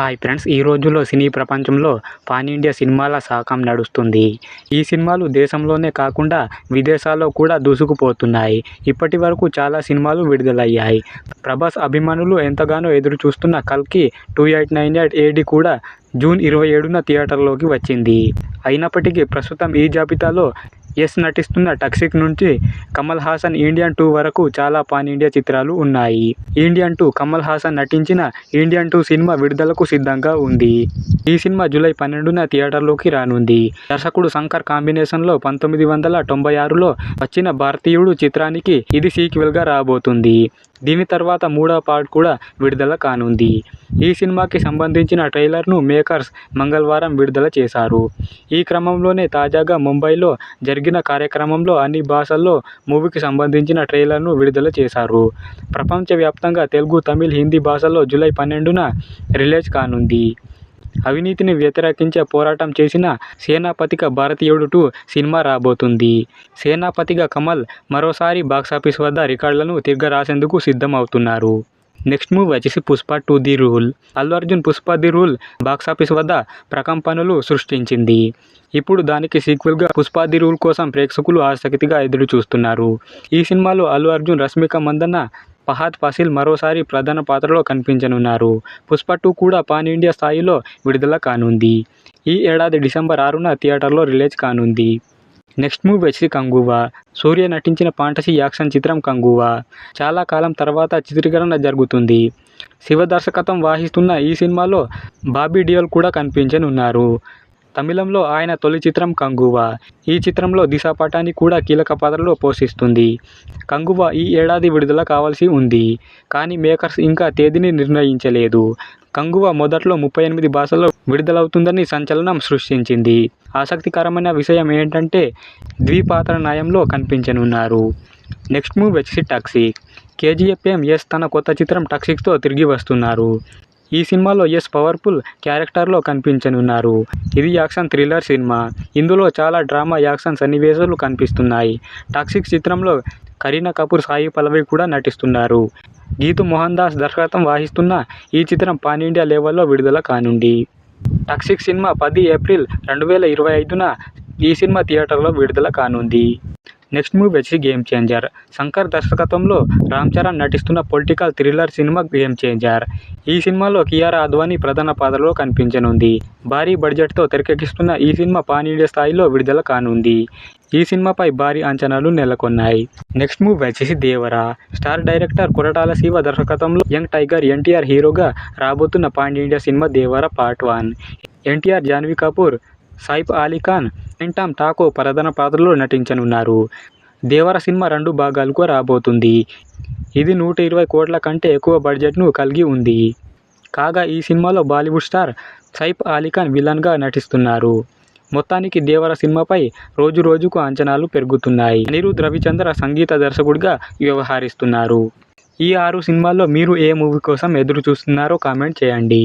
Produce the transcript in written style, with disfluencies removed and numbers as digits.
Hi friends, ఈ రోజుల్లో సినీ ప్రపంచంలో పాన్ ఇండియా సినిమాల సాకం నడుస్తుంది. ఈ సినిమాలు దేశంలోనే కాకుండా విదేశాల్లో కూడా దూసుకుపోతున్నాయి. ఇప్పటి వరకు చాలా సినిమాలు విడుదలయ్యాయి. ప్రభాస్ అభిమానులు ఎంతగానో ఎదురు చూస్తున్న కల్కి 2898 AD కూడా జూన్ 27న థియేటర్లోకి వచ్చింది. అయినప్పటికీ ప్రస్తుతం ఈ జాబితాలో యశ్ నటిస్తున్న టాక్సిక్ నుంచి కమల్ హాసన్ ఇండియన్ 2 వరకు చాలా పాన్ ఇండియా చిత్రాలు ఉన్నాయి. ఇండియన్ 2 కమల్ హాసన్ నటించిన ఇండియన్ 2 సినిమా విడుదలకు సిద్ధంగా ఉంది. ఈ సినిమా జూలై 12న థియేటర్లోకి రానుంది. దర్శకుడు శంకర్ కాంబినేషన్లో 1996లో వచ్చిన భారతీయుడు చిత్రానికి ఇది సీక్వెల్గా రాబోతుంది. దీని తర్వాత మూడవ పార్ట్ కూడా విడుదల కానుంది. ఈ సినిమాకి సంబంధించిన ట్రైలర్ను మేకర్స్ మంగళవారం విడుదల చేశారు. ఈ క్రమంలోనే తాజాగా ముంబైలో జరిగిన కార్యక్రమంలో అన్ని భాషల్లో మూవీకి సంబంధించిన ట్రైలర్ను విడుదల చేశారు. ప్రపంచవ్యాప్తంగా తెలుగు, తమిళ్, హిందీ భాషల్లో జూలై 12న రిలీజ్ కానుంది. అవినీతిని వ్యతిరేకించే పోరాటం చేసిన సేనాపతిగా భారతీయుడు 2 సినిమా రాబోతుంది. సేనాపతిగా కమల్ మరోసారి బాక్సాఫీస్ వద్ద రికార్డులను తిరగరాసేందుకు సిద్ధం అవుతున్నారు. నెక్స్ట్ మూవీ వచ్చేసి Pushpa 2 the rule. Allu Arjun Pushpa the rule box office వద్ద ప్రకంపనలు సృష్టించింది. ఇప్పుడు దానికి సీక్వెల్గా పుష్ప ది రూల్ కోసం ప్రేక్షకులు ఆసక్తిగా ఎదురు చూస్తున్నారు. ఈ సినిమాలో అల్లు అర్జున్, రష్మిక మందన్న, ఫహద్ ఫాసిల్ మరోసారి ప్రధాన పాత్రలో కనిపించనున్నారు. పుష్ప 2 కూడా పాన్ ఇండియా స్థాయిలో విడుదల కానుంది. ఈ ఏడాది డిసెంబర్ 6న థియేటర్లో రిలీజ్ కానుంది. నెక్స్ట్ మూవీ వచ్చి కంగువా. సూర్య నటించిన ఫాంటసీ యాక్షన్ చిత్రం కంగువా చాలా కాలం తర్వాత చిత్రీకరణ జరుగుతుంది. శివ దర్శకత్వం వహిస్తున్న ఈ సినిమాలో బాబీ డియోల్ కూడా కనిపించనున్నారు. తమిళంలో ఆయన తొలి చిత్రం కంగువా. ఈ చిత్రంలో దిశా పటాని కూడా కీలక పాత్రలో పోషిస్తుంది. కంగువా ఈ ఏడాది విడుదల కావాల్సి ఉంది. కానీ మేకర్స్ ఇంకా తేదీని నిర్ణయించలేదు. కంగువా మొదట్లో 38 భాషల్లో విడుదలవుతుందని సంచలనం సృష్టించింది. ఆసక్తికరమైన విషయం ఏంటంటే ద్విపాత్ర న్యాయంలో కనిపించనున్నారు. నెక్స్ట్ మూవీ వచ్చి టాక్సిక్. KGF ఫేమ్ యశ్ తన కొత్త చిత్రం టాక్సిక్తో తిరిగి వస్తున్నారు. ఈ సినిమాలో యశ్ పవర్ఫుల్ క్యారెక్టర్లో కనిపించనున్నారు. ఇది యాక్షన్ థ్రిల్లర్ సినిమా. ఇందులో చాలా డ్రామా, యాక్షన్ సన్నివేశాలు కనిపిస్తున్నాయి. టాక్సిక్ చిత్రంలో కరీనా కపూర్, సాయి పల్లవి కూడా నటిస్తున్నారు. గీతూ మోహన్ దాస్ దర్శకత్వం వహిస్తున్న ఈ చిత్రం పాన్ ఇండియా లెవెల్లో విడుదల కానుంది. టాక్సిక్ సినిమా 10 ఏప్రిల్ 2025న ఈ సినిమా థియేటర్లో విడుదల కానుంది. నెక్స్ట్ మూవీ వచ్చి గేమ్ చేంజర్. శంకర్ దర్శకత్వంలో రామ్ చరణ్ నటిస్తున్న political thriller cinema game changer. ఈ సినిమాలో కియారా అద్వానీ ప్రధాన పాత్రలో కనిపించనుంది. భారీ బడ్జెట్తో తెరకెక్కిస్తున్న ఈ సినిమా పాన్ ఇండియా స్థాయిలో విడుదల కానుంది. ఈ సినిమాపై భారీ అంచనాలు నెలకొన్నాయి. నెక్స్ట్ మూవీ వచ్చేసి దేవరా. స్టార్ డైరెక్టర్ కొరటాల శివ దర్శకత్వంలో యంగ్ టైగర్ ఎన్టీఆర్ హీరోగా రాబోతున్న pan India cinema Devara part 1. NTR, Janhvi Kapoor, Saif Ali Khan, Tom Thakur ప్రధాన పాత్రలో నటించనున్నారు. దేవరా సినిమా 2 భాగాలుగా రాబోతుంది. ఇది 120 కోట్ల కంటే ఎక్కువ బడ్జెట్ను కలిగి ఉంది. కాగా ఈ సినిమాలో బాలీవుడ్ స్టార్ సైఫ్ అలీ ఖాన్ విలన్గా నటిస్తున్నారు. మొత్తానికి దేవరా సినిమాపై రోజు రోజుకు అంచనాలు పెరుగుతున్నాయి. అనిరుద్ రవిచంద్ర సంగీత దర్శకుడిగా వ్యవహరిస్తున్నారు. ఈ 6 సినిమాల్లో మీరు ఏ మూవీ కోసం ఎదురు చూస్తున్నారో కామెంట్ చేయండి.